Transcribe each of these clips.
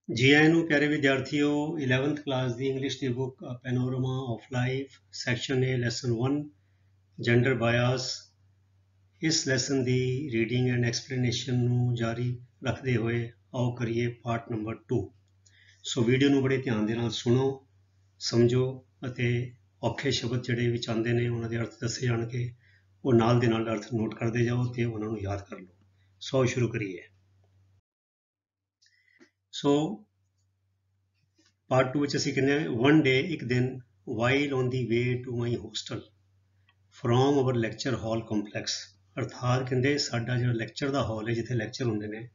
जी आए ਨੂੰ ਪਿਆਰੇ ਵਿਦਿਆਰਥੀਓ 11th class the English the book panorama of life section A lesson 1 gender ਬਾਇਸ ਇਸ lesson the reading and explanation ਨੂੰ ਜਾਰੀ ਰੱਖਦੇ ਹੋਏ ਆਓ ਕਰੀਏ ਪਾਰਟ ਨੰਬਰ 2। ਸੋ ਵੀਡੀਓ ਨੂੰ ਬੜੇ ਧਿਆਨ ਦੇ ਨਾਲ ਸੁਣੋ, ਸਮਝੋ ਅਤੇ ਔਖੇ ਸ਼ਬਦ ਜਿਹੜੇ ਵਿੱਚ ਆਉਂਦੇ ਨੇ ਉਹਨਾਂ ਦੇ ਅਰਥ ਦੱਸੇ ਜਾਣਗੇ, ਉਹ ਨਾਲ ਦੇ ਨਾਲ ਅਰਥ ਨੋਟ ਕਰਦੇ ਜਾਓ ਤੇ ਉਹਨਾਂ ਨੂੰ ਯਾਦ ਕਰ ਲਓ। ਸੋ ਸ਼ੁਰੂ ਕਰੀਏ। ਸੋ ਪਾਰਟ 2 ਵਿੱਚ ਅਸੀਂ ਕਹਿੰਦੇ ਹਾਂ ਵਨ ਡੇ ਇੱਕ ਦਿਨ while on the way to my hostel from our lecture hall complex, ਅਰਥਾਤ ਕਹਿੰਦੇ ਸਾਡਾ ਜਿਹੜਾ ਲੈਕਚਰ ਦਾ ਹਾਲ ਹੈ ਜਿੱਥੇ ਲੈਕਚਰ ਹੁੰਦੇ ਨੇ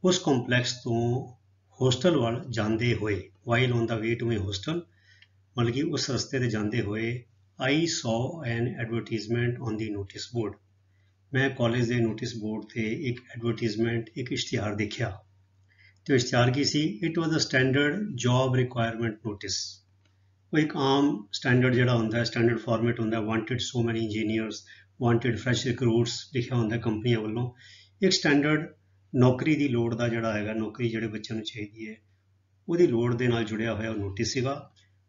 ਉਸ ਕੰਪਲੈਕਸ ਤੋਂ ਹੋਸਟਲ ਵੱਲ ਜਾਂਦੇ ਹੋਏ, while on the way to my hostel ਮਤਲਬ ਕਿ ਉਸ ਰਸਤੇ ਤੇ ਜਾਂਦੇ ਹੋਏ I saw an advertisement on the notice board, ਮੈਂ ਕਾਲਜ ਦੇ ਨੋਟਿਸ ਬੋਰਡ ਤੇ ਇੱਕ ਐਡਵਰਟੀਜ਼ਮੈਂਟ ਇੱਕ ਇਸ਼ਤਿਹਾਰ ਦੇਖਿਆ ਤੇ ਇਸ਼ਤਿਹਾਰ ਕੀ ਸੀ? It was a standard job requirement notice. ਉਹ ਇੱਕ ਆਮ ਸਟੈਂਡਰਡ ਜਿਹੜਾ ਹੁੰਦਾ ਹੈ, ਸਟੈਂਡਰਡ ਫਾਰਮੈਟ ਹੁੰਦਾ, wanted so many engineers, wanted fresh ਰਿਕਰੂਟਸ ਲਿਖਿਆ ਹੁੰਦਾ ਕੰਪਨੀਆਂ ਵੱਲੋਂ। ਇੱਕ ਸਟੈਂਡਰਡ ਨੌਕਰੀ ਦੀ ਲੋੜ ਦਾ ਜਿਹੜਾ ਹੈਗਾ, ਨੌਕਰੀ ਜਿਹੜੇ ਬੱਚਿਆਂ ਨੂੰ ਚਾਹੀਦੀ ਹੈ ਉਹਦੀ ਲੋੜ ਦੇ ਨਾਲ ਜੁੜਿਆ ਹੋਇਆ ਉਹ ਨੋਟਿਸ ਸੀਗਾ।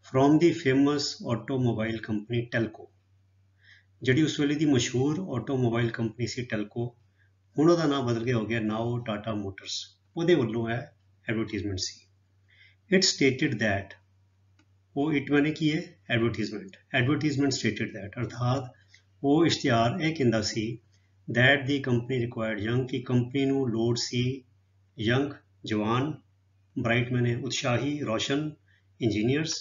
From the famous automobile company Telco, ਜਿਹੜੀ ਉਸ ਵੇਲੇ ਦੀ ਮਸ਼ਹੂਰ ਆਟੋਮੋਬਾਈਲ ਕੰਪਨੀ ਸੀ ਟੈਲਕੋ, ਹੁਣ ਉਹਦਾ ਨਾਮ ਬਦਲ ਕੇ ਹੋ ਗਿਆ ਨਾਓ ਟਾਟਾ ਮੋਟਰਸ, ਉਹਦੇ ਵੱਲੋਂ ਹੈ advertisement C. It stated that, ਉਹ ਇਟ ਮੈਨੇ ਕੀ ਹੈ? ਐਡਵਰਟੀਜ਼ਮੈਂਟ। ਐਡਵਰਟੀਜ਼ਮੈਂਟ ਸਟੇਟਡ ਦੈਟ ਅਰਥਾਤ ਉਹ ਇਸ਼ਤਿਹਾਰ ਇਹ ਕਹਿੰਦਾ ਸੀ that the company required young, ਕਿ ਕੰਪਨੀ ਨੂੰ ਲੋੜ ਸੀ ਯੰਗ ਜਵਾਨ, ਬ੍ਰਾਈਟ ਮੈਨੇ ਉਤਸ਼ਾਹੀ ਰੋਸ਼ਨ, ਇੰਜੀਨੀਅਰਸ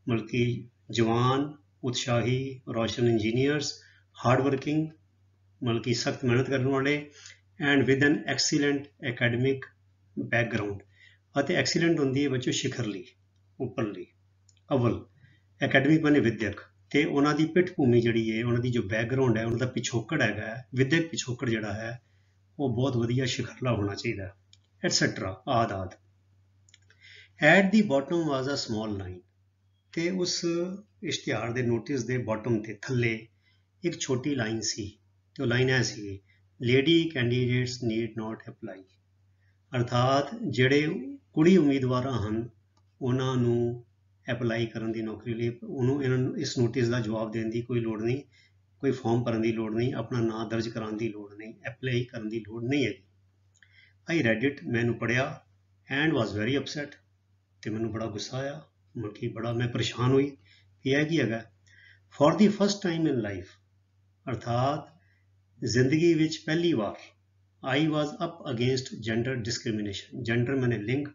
ਮਤਲਬ ਕਿ ਜਵਾਨ ਉਤਸ਼ਾਹੀ ਰੋਸ਼ਨ ਇੰਜੀਨੀਅਰਸ, ਹਾਰਡ ਵਰਕਿੰਗ ਮਤਲਬ ਕਿ ਸਖਤ ਮਿਹਨਤ ਕਰਨ ਵਾਲੇ, and with an excellent academic background, ਅਤੇ ਐਕਸੀਲੈਂਟ ਹੁੰਦੀ ਹੈ ਬੱਚੋ ਸਿਖਰਲੀ, ਉੱਪਰਲੀ, ਅਵਲ, ਐਕੈਡਮਿਕ ਬਣੇ ਵਿਦਿਅਕ, ਤੇ ਉਹਨਾਂ ਦੀ ਪਿੱਠ ਭੂਮੀ ਜਿਹੜੀ ਹੈ, ਉਹਨਾਂ ਦੀ ਜੋ ਬੈਕਗਰਾਊਂਡ ਹੈ, ਉਹਨਾਂ ਦਾ ਪਿਛੋਕੜ ਹੈਗਾ, ਵਿਦਿਅਕ ਪਿਛੋਕੜ ਜਿਹੜਾ ਹੈ ਉਹ ਬਹੁਤ ਵਧੀਆ ਸਿਖਰਲਾ ਹੋਣਾ ਚਾਹੀਦਾ, ਐਟਸੈਟਰਾ ਆਦਿ ਆਦਿ। At the bottom was a small line, ਤੇ ਉਸ ਇਸ਼ਤਿਹਾਰ ਦੇ ਨੋਟਿਸ ਦੇ ਬਾਟਮ ਤੇ ਥੱਲੇ ਇੱਕ ਛੋਟੀ ਲਾਈਨ ਸੀ, ਤੇ ਉਹ ਲਾਈਨ ਐ ਸੀ lady candidates need not apply, ਅਰਥਾਤ ਜਿਹੜੇ ਕੁੜੀ ਉਮੀਦਵਾਰਾਂ ਹਨ ਉਹਨਾਂ ਨੂੰ ਅਪਲਾਈ ਕਰਨ ਦੀ ਨੌਕਰੀ ਲਈ ਇਹਨਾਂ ਨੂੰ ਇਸ ਨੋਟਿਸ ਦਾ ਜਵਾਬ ਦੇਣ ਦੀ ਕੋਈ ਲੋੜ ਨਹੀਂ, ਕੋਈ ਫਾਰਮ ਭਰਨ ਦੀ ਲੋੜ ਨਹੀਂ, ਆਪਣਾ ਨਾਂ ਦਰਜ ਕਰਾਉਣ ਦੀ ਲੋੜ ਨਹੀਂ, ਅਪਲਾਈ ਕਰਨ ਦੀ ਲੋੜ ਨਹੀਂ ਹੈਗੀ। ਆਈ ਰੈਡ ਇਟ, ਮੈਂ ਇਹਨੂੰ ਪੜ੍ਹਿਆ, ਐਂਡ ਵਾਜ਼ ਵੈਰੀ ਅਪਸੈਟ, ਤੇ ਮੈਨੂੰ ਬੜਾ ਗੁੱਸਾ ਆਇਆ, ਮਤਲਬ ਕਿ ਬੜਾ ਮੈਂ ਪਰੇਸ਼ਾਨ ਹੋਈ ਕਿ ਇਹ ਕੀ ਹੈਗਾ। For the first time in life, ਅਰਥਾਤ ਜ਼ਿੰਦਗੀ ਵਿੱਚ ਪਹਿਲੀ ਵਾਰ, I was up against gender discrimination, gender मैंने लिंग,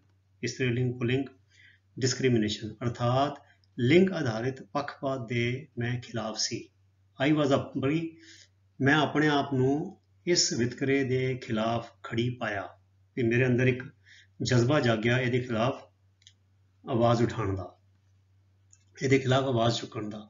स्त्रीलिंग पुल्लिंग, डिस्क्रिमिनेशन अर्थात लिंग आधारित पक्षपात ਦੇ ਮੈਂ ਖਿਲਾਫ ਸੀ। I was up ਬੜੀ ਮੈਂ ਆਪਣੇ ਆਪ ਨੂੰ ਇਸ ਵਿਤਕਰੇ ਦੇ ਖਿਲਾਫ ਖੜੀ ਪਾਇਆ, ਕਿ ਮੇਰੇ ਅੰਦਰ ਇੱਕ ਜਜ਼ਬਾ ਜਾਗਿਆ ਇਹਦੇ ਖਿਲਾਫ ਆਵਾਜ਼ ਉਠਾਉਣ ਦਾ, ਇਹਦੇ ਖਿਲਾਫ ਆਵਾਜ਼ ਚੁੱਕਣ ਦਾ।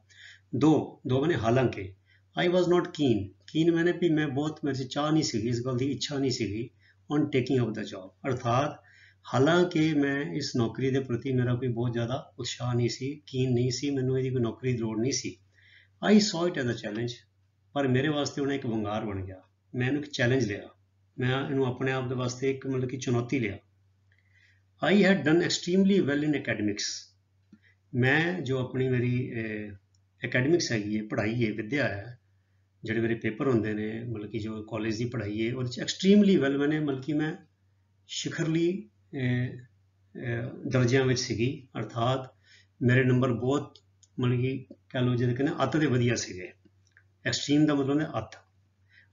ਦੋ ਮੈंने ਹਾਲਾਂਕਿ I was not keen, ਕੀਨ ਮੈंने ਵੀ ਮੈਂ ਬਹੁਤ ਮੇਰੇ 'ਚ ਚਾਹ ਨਹੀਂ ਸੀਗੀ, ਇਸ ਗੱਲ ਦੀ ਇੱਛਾ ਨਹੀਂ ਸੀਗੀ on taking up the job, ਅਰਥਾਤ ਹਾਲਾਂਕਿ ਮੈਂ ਇਸ ਨੌਕਰੀ ਦੇ ਪ੍ਰਤੀ ਮੇਰਾ ਕੋਈ ਬਹੁਤ ਜ਼ਿਆਦਾ ਉਤਸ਼ਾਹ ਨਹੀਂ ਸੀ, ਕੀਨ ਨਹੀਂ ਸੀ, ਮੈਨੂੰ ਇਹਦੀ ਕੋਈ ਨੌਕਰੀ ਦੀ ਲੋੜ ਨਹੀਂ ਸੀ। ਆਈ ਸੌ ਇਟ ਐਜ਼ ਅ ਚੈਲੰਜ, ਪਰ ਮੇਰੇ ਵਾਸਤੇ ਉਹਨੇ ਇੱਕ ਵੰਗਾਰ ਬਣ ਗਿਆ, ਮੈਂ ਇਹਨੂੰ ਇੱਕ ਚੈਲੰਜ ਲਿਆ, ਮੈਂ ਇਹਨੂੰ ਆਪਣੇ ਆਪ ਦੇ ਵਾਸਤੇ ਇੱਕ ਮਤਲਬ ਕਿ ਚੁਣੌਤੀ ਲਿਆ। I had done extremely well in academics, ਮੈਂ ਜੋ ਆਪਣੀ ਮੇਰੀ ਅਕੈਡਮਿਕਸ ਹੈਗੀ ਹੈ, ਪੜ੍ਹਾਈ ਹੈ, ਵਿੱਦਿਆ ਹੈ, ਜਿਹੜੇ ਮੇਰੇ ਪੇਪਰ ਹੁੰਦੇ ਨੇ ਮਤਲਬ ਕਿ ਜੋ ਕਾਲਜ ਦੀ ਪੜ੍ਹਾਈ ਹੈ ਉਹਦੇ 'ਚ ਐਕਸਟ੍ਰੀਮਲੀ ਵੈਲ ਮੈंने ਮਤਲਬ ਕਿ ਮੈਂ ਸਿਖਰਲੀ ਦਰਜਿਆਂ ਵਿੱਚ ਸੀਗੀ, ਅਰਥਾਤ ਮੇਰੇ ਨੰਬਰ ਬਹੁਤ ਮਤਲਬ ਕਿ ਕਹਿ ਲਓ ਜਿਹਦੇ ਕਹਿੰਦੇ ਅੱਤ ਦੇ ਵਧੀਆ ਸੀਗੇ। ਐਕਸਟ੍ਰੀਮ ਦਾ ਮਤਲਬ ਹੈ ਅੱਤ,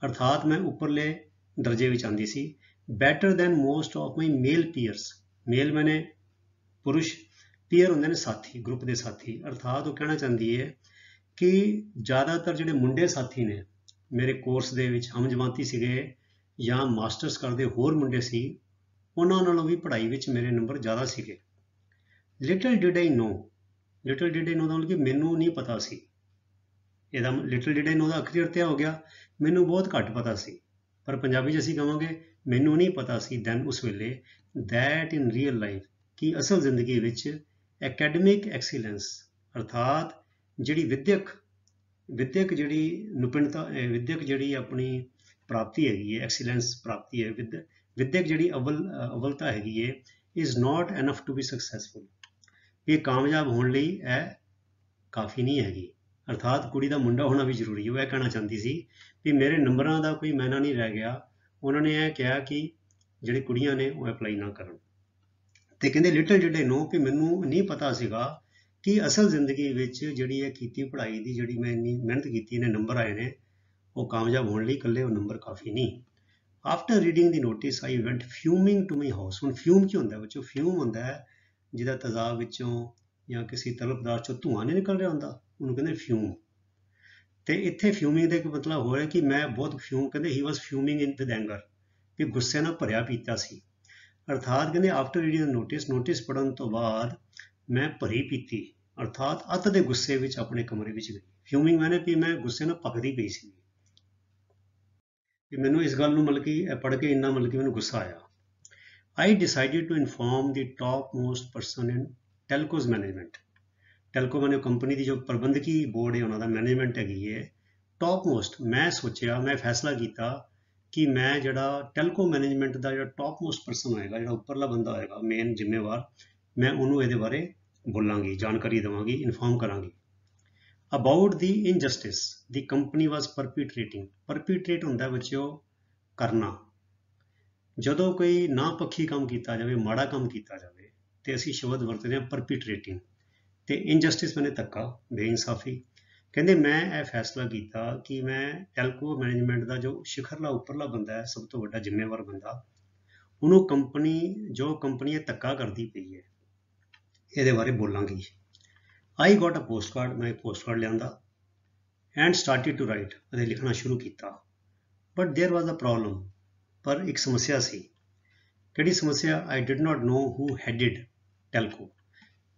ਅਰਥਾਤ ਮੈਂ ਉੱਪਰਲੇ ਦਰਜੇ ਵਿੱਚ ਆਉਂਦੀ ਸੀ। Better than most of my male peers, male ਮੈंने ਪੁਰਸ਼, ਪੀਅਰ ਹੁੰਦੇ ਨੇ ਸਾਥੀ, ਗਰੁੱਪ ਦੇ ਸਾਥੀ, ਅਰਥਾਤ ਉਹ ਕਹਿਣਾ ਚਾਹੁੰਦੀ ਹੈ ਕਿ ਜ਼ਿਆਦਾਤਰ ਜਿਹੜੇ ਮੁੰਡੇ ਸਾਥੀ ਨੇ ਮੇਰੇ ਕੋਰਸ ਦੇ ਵਿੱਚ ਹਮਜਮਾਤੀ ਸੀਗੇ ਜਾਂ ਮਾਸਟਰਸ ਕਰਦੇ ਹੋਰ ਮੁੰਡੇ ਸੀ, ਉਹਨਾਂ ਨਾਲੋਂ ਵੀ ਪੜ੍ਹਾਈ ਵਿੱਚ ਮੇਰੇ ਨੰਬਰ ਜ਼ਿਆਦਾ ਸੀਗੇ। Little did I know, little did I know ਦਾ ਮਤਲਬ ਕਿ ਮੈਨੂੰ ਨਹੀਂ ਪਤਾ ਸੀ, ਇਹਦਾ ਲਿਟਲ ਡਿਡ ਆਈ ਨੋ ਦਾ ਅਖਰੀ ਅਰਥ ਇਹ ਹੋ ਗਿਆ ਮੈਨੂੰ ਬਹੁਤ ਘੱਟ ਪਤਾ ਸੀ, ਪਰ ਪੰਜਾਬੀ 'ਚ ਅਸੀਂ ਕਹਾਂਗੇ ਮੈਨੂੰ ਨਹੀਂ ਪਤਾ ਸੀ ਦੈਨ ਉਸ ਵੇਲੇ, ਦੈਟ ਇਨ ਰੀਅਲ ਲਾਈਫ, ਕਿ ਅਸਲ ਜ਼ਿੰਦਗੀ ਵਿੱਚ ਐਕੈਡਮਿਕ ਐਕਸੀਲੈਂਸ ਅਰਥਾਤ ਜਿਹੜੀ ਵਿਦਿਅਕ ਜਿਹੜੀ ਨਿਪੁੰਨਤਾ, ਵਿਦਿਅਕ ਜਿਹੜੀ ਆਪਣੀ ਪ੍ਰਾਪਤੀ ਹੈਗੀ ਹੈ, ਐਕਸੀਲੈਂਸ ਪ੍ਰਾਪਤੀ ਹੈ, ਵਿਦਿਅਕ ਜਿਹੜੀ ਅਵਲਤਾ ਹੈਗੀ ਹੈ, is not enough to be successful. ये कामयाब होने ਲਈ ਇਹ ਕਾਫੀ ਨਹੀਂ ਹੈਗੀ, ਅਰਥਾਤ ਕੁੜੀ ਦਾ ਮੁੰਡਾ ਹੋਣਾ ਵੀ ਜ਼ਰੂਰੀ ਹੈ। ਉਹ ਇਹ ਕਹਿਣਾ ਚਾਹੁੰਦੀ ਸੀ ਵੀ ਮੇਰੇ ਨੰਬਰਾਂ ਦਾ ਕੋਈ ਮਾਇਨਾ ਨਹੀਂ ਰਹਿ ਗਿਆ। ਉਹਨਾਂ ਨੇ ਇਹ ਕਿਹਾ ਕਿ ਜਿਹੜੇ ਕੁੜੀਆਂ ਨੇ ਉਹ ਅਪਲਾਈ ਨਾ ਕਰਨ। ਤੇ ਕਹਿੰਦੇ ਲਿਟਲ ਜਿਹੜੇ ਨੋ ਵੀ ਮੈਨੂੰ ਨਹੀਂ ਪਤਾ ਸੀਗਾ ਕਿ ਅਸਲ ਜ਼ਿੰਦਗੀ ਵਿੱਚ ਜਿਹੜੀ ਇਹ ਕੀਤੀ ਪੜ੍ਹਾਈ ਦੀ ਜਿਹੜੀ ਮੈਂ ਇੰਨੀ ਮਿਹਨਤ ਕੀਤੀ, ਇਹਨੇ ਨੰਬਰ ਆਏ ਨੇ, ਉਹ ਕਾਮਯਾਬ ਹੋਣ ਲਈ ਇਕੱਲੇ ਉਹ ਨੰਬਰ ਕਾਫੀ ਨਹੀਂ। After reading the notice I went fuming to my house. ਹੁਣ ਫਿਊਮ ਕੀ ਹੁੰਦਾ ਬੱਚੋ? ਫਿਊਮ ਹੁੰਦਾ ਹੈ ਜਿਹਦਾ ਤੇਜ਼ਾਬ ਵਿੱਚੋਂ ਜਾਂ ਕਿਸੇ ਤਰਲ ਪਦਾਰਥ ਚੋਂ ਧੂੰਆਂ ਨਹੀਂ ਨਿਕਲ ਰਿਹਾ ਹੁੰਦਾ, ਉਹਨੂੰ ਕਹਿੰਦੇ ਫਿਊਮ। ਤੇ ਇੱਥੇ ਫਿਊਮਿੰਗ ਦਾ ਇੱਕ ਮਤਲਬ ਹੋ ਰਿਹਾ ਕਿ ਮੈਂ ਬਹੁਤ ਫਿਊਮ, ਕਹਿੰਦੇ ਹੀ ਵਾਸ ਫਿਊਮਿੰਗ ਇਨ ਵਿਦ ਐਂਗਰ, ਕਿ ਗੁੱਸੇ ਨਾਲ ਭਰਿਆ ਪੀਤਾ ਸੀ। ਅਰਥਾਤ ਕਹਿੰਦੇ ਆਫਟਰ ਰੀਡਿੰਗ ਨੋਟਿਸ ਪੜ੍ਹਨ ਤੋਂ ਬਾਅਦ ਮੈਂ ਭਰੀ ਪੀਤੀ, ਅਰਥਾਤ ਅੱਤ ਦੇ ਗੁੱਸੇ ਵਿੱਚ ਆਪਣੇ ਕਮਰੇ ਵਿੱਚ ਗਈ। ਫਿਊਮਿੰਗ ਮੈਨੇ ਵੀ ਮੈਂ ਗੁੱਸੇ ਨਾਲ ਪੱਕਦੀ ਪਈ ਸੀ ਕਿ ਮੈਨੂੰ ਇਸ ਗੱਲ ਨੂੰ ਮਤਲਬ ਕਿ ਪੜ੍ਹ ਕੇ ਇੰਨਾ ਮਤਲਬ ਕਿ ਮੈਨੂੰ ਗੁੱਸਾ ਆਇਆ। I decided to inform the topmost person in telco's management। Telco ਮੈਨੇ ਕੰਪਨੀ ਦੀ ਜੋ ਪ੍ਰਬੰਧਕੀ ਬੋਰਡ ਹੈ ਉਹਨਾਂ ਦਾ ਮੈਨੇਜਮੈਂਟ ਹੈਗੀ ਹੈ ਟੌਪਮੋਸਟ। ਮੈਂ ਸੋਚਿਆ, ਮੈਂ ਫੈਸਲਾ ਕੀਤਾ ਕਿ ਮੈਂ ਜਿਹੜਾ ਟੈਲਕੋ ਮੈਨੇਜਮੈਂਟ ਦਾ ਜਿਹੜਾ ਟੌਪਮੋਸਟ ਪਰਸਨ ਹੋਏਗਾ, ਜਿਹੜਾ ਉੱਪਰਲਾ ਬੰਦਾ ਹੋਏਗਾ, ਮੇਨ ਜ਼ਿੰਮੇਵਾਰ, ਮੈਂ ਉਹਨੂੰ ਇਹਦੇ ਬਾਰੇ ਬੋਲਾਂਗੀ, ਜਾਣਕਾਰੀ ਦੇਵਾਂਗੀ, ਇਨਫੋਰਮ ਕਰਾਂਗੀ। About the injustice the company ਵਾਜ਼ ਪਰਪੀਟਰੇਟਿੰਗ। ਪਰਪੀਟਰੇਟ ਹੁੰਦਾ ਬੱਚਿਓ ਕਰਨਾ। ਜਦੋਂ ਕੋਈ ਨਾ ਪੱਖੀ ਕੰਮ ਕੀਤਾ ਜਾਵੇ, ਮਾੜਾ ਕੰਮ ਕੀਤਾ ਜਾਵੇ, ਤੇ ਅਸੀਂ ਸ਼ਬਦ ਵਰਤਦੇ ਹਾਂ ਪਰਪੀਟਰੇਟਿੰਗ। ਤੇ ਇਨਜਸਟਿਸ ਮੈਨੇ ਧੱਕਾ, ਬੇਇਨਸਾਫੀ। ਕਹਿੰਦੇ ਮੈਂ ਇਹ ਫੈਸਲਾ ਕੀਤਾ ਕਿ ਮੈਂ ਟੈਲਕੋ ਮੈਨੇਜਮੈਂਟ ਦਾ ਜੋ ਸ਼ਿਖਰਲਾ ਉੱਪਰਲਾ ਬੰਦਾ ਹੈ, ਸਭ ਤੋਂ ਵੱਡਾ ਜ਼ਿੰਮੇਵਾਰ ਬੰਦਾ, ਉਹਨੂੰ ਜੋ ਕੰਪਨੀ ਇਹ ਧੱਕਾ ਕਰਦੀ ਪਈ ਹੈ, ਇਹਦੇ ਬਾਰੇ ਬੋਲਾਂਗੀ। I got a post card. ਮੈਂ ਇੱਕ ਪੋਸਟ ਕਾਰਡ ਲਿਆਂਦਾ ਐਂਡ ਸਟਾਰਟਿਡ ਟੂ ਰਾਈਟ, ਅਤੇ ਲਿਖਣਾ ਸ਼ੁਰੂ ਕੀਤਾ। But there was a problem, ਪਰ ਇੱਕ ਸਮੱਸਿਆ ਸੀ। ਕਿਹੜੀ ਸਮੱਸਿਆ? I did not know who headed Telco.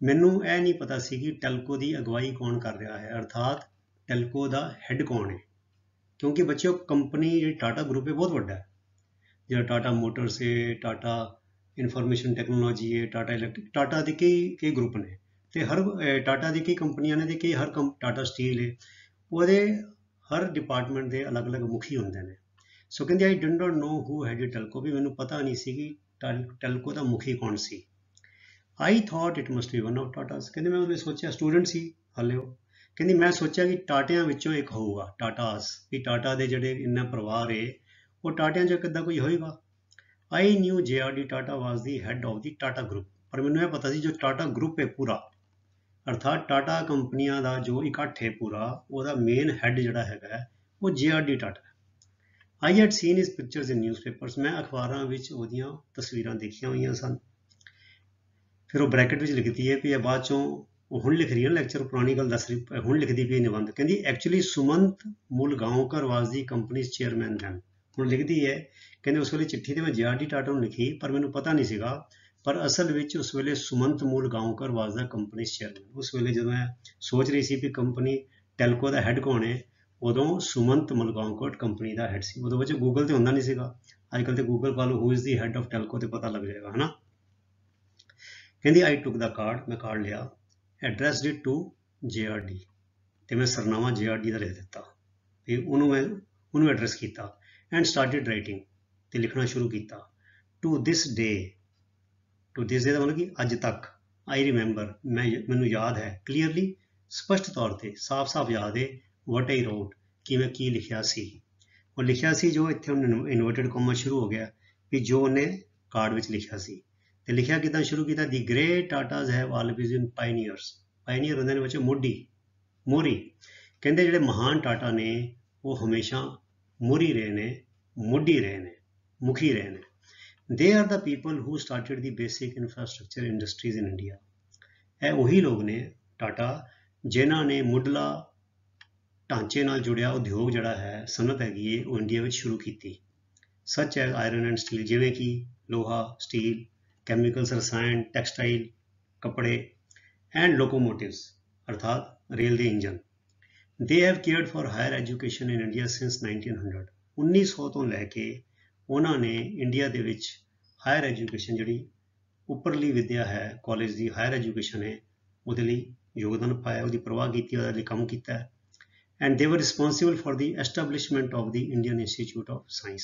ਮੈਨੂੰ ਇਹ ਨਹੀਂ ਪਤਾ ਸੀ ਕਿ ਟੈਲਕੋ ਦੀ ਅਗਵਾਈ ਕੌਣ ਕਰ ਰਿਹਾ ਹੈ, ਅਰਥਾਤ ਟੈਲਕੋ ਦਾ ਹੈੱਡ ਕੌਣ ਹੈ। ਕਿਉਂਕਿ ਬੱਚਿਓ ਕੰਪਨੀ ਜਿਹੜੀ ਟਾਟਾ ਗਰੁੱਪ ਹੈ ਬਹੁਤ ਵੱਡਾ ਹੈ। ਜਿਹੜਾ ਟਾਟਾ ਮੋਟਰਸ ਹੈ, ਟਾਟਾ ਇਨਫੋਰਮੇਸ਼ਨ ਟੈਕਨੋਲੋਜੀ ਹੈ, ਟਾਟਾ ਇਲੈਕਟ੍ਰਿਕ, ਟਾਟਾ ਦੇ ਕਈ ਗਰੁੱਪ ਨੇ, ਤੇ ਹਰ ਟਾਟਾ ਦੀ ਕਈ ਕੰਪਨੀਆਂ ਨੇ, ਤੇ ਹਰ ਟਾਟਾ ਸਟੀਲ ਹੈ, ਉਹਦੇ ਹਰ ਡਿਪਾਰਟਮੈਂਟ ਦੇ ਅਲੱਗ-ਅਲੱਗ ਮੁਖੀ ਹੁੰਦੇ ਨੇ। ਸੋ ਕਹਿੰਦੇ I did not know who headed Telco, ਵੀ ਮੈਨੂੰ ਪਤਾ ਨਹੀਂ ਸੀ ਕਿ ਟੈਲਕੋ ਦਾ ਮੁਖੀ ਕੌਣ ਸੀ। I thought it must be one of Tatas. ਕਹਿੰਦੇ ਮੈਂ ਉਹਨੇ ਸੋਚਿਆ, ਸਟੂਡੈਂਟ ਸੀ ਹਾਲੇ ਉਹ, ਕਹਿੰਦੀ ਮੈਂ ਸੋਚਿਆ ਕਿ ਟਾਟਿਆਂ ਵਿੱਚੋਂ ਇੱਕ ਹੋਊਗਾ, ਟਾਟਾਸ, ਵੀ ਟਾਟਾ ਦੇ ਜਿਹੜੇ ਇੰਨਾ ਪਰਿਵਾਰ ਹੈ ਉਹ ਟਾਟਿਆਂ 'ਚੋਂ ਕਿੱਦਾਂ ਕੋਈ ਹੋਏਗਾ। ਆਈ new JRD Tata was the head of the Tata group. ਪਰ ਮੈਨੂੰ ਇਹ ਪਤਾ ਸੀ ਜੋ ਟਾਟਾ ਗਰੁੱਪ ਹੈ ਪੂਰਾ, ਅਰਥਾਤ ਟਾਟਾ ਕੰਪਨੀਆਂ ਦਾ ਜੋ ਇਕੱਠ ਹੈ ਪੂਰਾ, ਉਹਦਾ ਮੇਨ ਹੈਡ ਜਿਹੜਾ ਹੈਗਾ ਉਹ JRD Tata. I had scene his pictures in newspapers. ਮੈਂ ਅਖਬਾਰਾਂ ਵਿੱਚ ਉਹਦੀਆਂ ਤਸਵੀਰਾਂ ਦੇਖੀਆਂ ਹੋਈਆਂ ਸਨ। ਫਿਰ ਉਹ ਬ੍ਰੈਕਟ ਵਿੱਚ ਲਿਖਦੀ ਹੈ ਵੀ ਇਹ ਬਾਅਦ ਚੋਂ ਉਹ ਹੁਣ ਲਿਖ ਰਹੀ ਹੈ ਲੈਕਚਰ, ਪੁਰਾਣੀ ਗੱਲ ਦੱਸ ਰਹੀ, ਹੁਣ ਲਿਖਦੀ ਪਈ ਨਿਬੰਧ। ਕਹਿੰਦੀ ਐਕਚੁਅਲੀ ਸੁਮੰਤ ਮੁਲਗਾਓਂਕਰ ਵਾਜ਼ ਦੀ ਕੰਪਨੀਜ਼ ਚੇਅਰਮੈਨ ਦੈਨ। ਹੁਣ ਲਿਖਦੀ ਹੈ, ਕਹਿੰਦੇ ਉਸ ਵੇਲੇ ਚਿੱਠੀ ਤੇ ਮੈਂ JRD ਟਾਟਾ ਨੂੰ ਲਿਖੀ, ਪਰ ਮੈਨੂੰ ਪਤਾ ਨਹੀਂ ਸੀਗਾ, ਪਰ ਅਸਲ ਵਿੱਚ ਉਸ ਵੇਲੇ ਸੁਮੰਤ ਮੁਲਗਾਓਂਕਰ ਵਾਜ਼ ਦਾ ਕੰਪਨੀਜ਼ ਚੇਅਰਮੈਨ। ਉਸ ਵੇਲੇ ਜਦੋਂ ਮੈਂ ਸੋਚ ਰਹੀ ਸੀ ਵੀ ਕੰਪਨੀ ਟੈਲਕੋ ਦਾ ਹੈੱਡ ਕੌਣ ਹੈ, ਉਦੋਂ ਸੁਮੰਤ ਮੁਲਗਾਓਂਕਰ ਕੰਪਨੀ ਦਾ ਹੈੱਡ ਸੀ। ਉਦੋਂ ਵਿੱਚ ਗੂਗਲ ਤੇ ਹੁੰਦਾ ਨਹੀਂ ਸੀਗਾ, ਅੱਜ ਕੱਲ੍ਹ ਤੇ ਗੂਗਲ ਪਾ ਲਓ who is the head of Telco, ਤੇ ਪਤਾ ਲੱਗ ਜਾਏਗਾ, ਹੈ ਨਾ। ਕਹਿੰਦੀ ਆਈ ਟੁੱਕ ਦਾ ਕਾਰਡ, ਮੈਂ ਕਾਰਡ ਲਿਆ, ਐਡਰੈਸਡ ਇਟ ਟੂ JRD, ਤੇ ਮੈਂ ਸਰਨਾਮਾ JRD ਦਾ ਲਿਖ ਦਿੱਤਾ, ਤੇ ਉਹਨੂੰ ਐਡਰੈਸ ਕੀਤਾ। ਐਂਡ ਸਟਾਰਟਿਡ ਰਾਈਟਿੰਗ, ਤੇ ਲਿਖਣਾ ਸ਼ੁਰੂ ਕੀਤਾ। ਟੂ ਦਿਸ ਡੇ ਦਾ ਮਤਲਬ ਕਿ ਅੱਜ ਤੱਕ। ਆਈ ਰਿਮੈਂਬਰ, ਮੈਨੂੰ ਯਾਦ ਹੈ। ਕਲੀਅਰਲੀ, ਸਪਸ਼ਟ ਤੌਰ ਤੇ, ਸਾਫ਼-ਸਾਫ਼ ਯਾਦ ਹੈ। ਵਟ ਆਈ ਰੋਟ, ਕਿ ਮੈਂ ਕੀ ਲਿਖਿਆ ਸੀ। ਉਹ ਲਿਖਿਆ ਸੀ ਜੋ ਇੱਥੇ ਉਹਨੇ ਇਨਵਰਟਡ ਕੋਮਾ ਸ਼ੁਰੂ ਹੋ ਗਿਆ, ਵੀ ਜੋ ਉਹਨੇ ਕਾਰਡ ਵਿੱਚ ਲਿਖਿਆ ਸੀ। ਤੇ ਲਿਖਿਆ ਕਿੱਦਾਂ ਸ਼ੁਰੂ ਕੀਤਾ? The great Tatas have always been pioneers. Pioneer ਹੁੰਦੇ ਨੇ ਬੱਚੇ ਮੋਹਰੀ। ਕਹਿੰਦੇ ਜਿਹੜੇ ਮਹਾਨ ਟਾਟਾ ਨੇ ਉਹ ਹਮੇਸ਼ਾ ਮੋਹਰੀ ਰਹੇ ਨੇ, ਮੋਢੀ ਰਹੇ ਨੇ, ਮੁਖੀ ਰਹੇ ਨੇ। They are the people who started the basic infrastructure industries in India. ਇਹ ਉਹੀ ਲੋਕ ਨੇ ਟਾਟਾ ਜਿਨ੍ਹਾਂ ਨੇ ਮੁੱਢਲਾ ਢਾਂਚੇ ਨਾਲ ਜੁੜਿਆ ਉਦਯੋਗ ਜਿਹੜਾ ਹੈ, ਸਨਅਤ ਹੈਗੀ ਹੈ, ਉਹ ਇੰਡੀਆ ਵਿੱਚ ਸ਼ੁਰੂ ਕੀਤੀ। ਸੱਚ ਐਜ਼ ਆਇਰਨ ਐਂਡ ਸਟੀਲ, ਜਿਵੇਂ ਕਿ ਲੋਹਾ, ਸਟੀਲ, ਕੈਮੀਕਲਸ, ਰਸਾਇਣ, ਟੈਕਸਟਾਈਲ, ਕੱਪੜੇ, ਐਂਡ ਲੋਕੋਮੋਟਿਵਸ, ਅਰਥਾਤ ਰੇਲ ਦੇ engine. They have cared for higher education in India since 1900। 1900 ਤੋਂ ਲੈ ਕੇ ਉਹਨਾਂ ਨੇ ਇੰਡੀਆ ਦੇ ਵਿੱਚ ਹਾਇਰ ਐਜੂਕੇਸ਼ਨ, ਜਿਹੜੀ ਉੱਪਰਲੀ ਵਿੱਦਿਆ ਹੈ, ਕਾਲਜ ਦੀ ਹਾਇਰ ਐਜੂਕੇਸ਼ਨ ਹੈ, ਉਹਦੇ ਲਈ ਯੋਗਦਾਨ ਪਾਇਆ, ਉਹਦੀ ਪਰਵਾਹ ਕੀਤੀ, ਉਹਦੇ ਲਈ ਕੰਮ ਕੀਤਾ। ਐਂਡ ਦੇ ਵਰ responsible for the establishment of the Indian institute of science.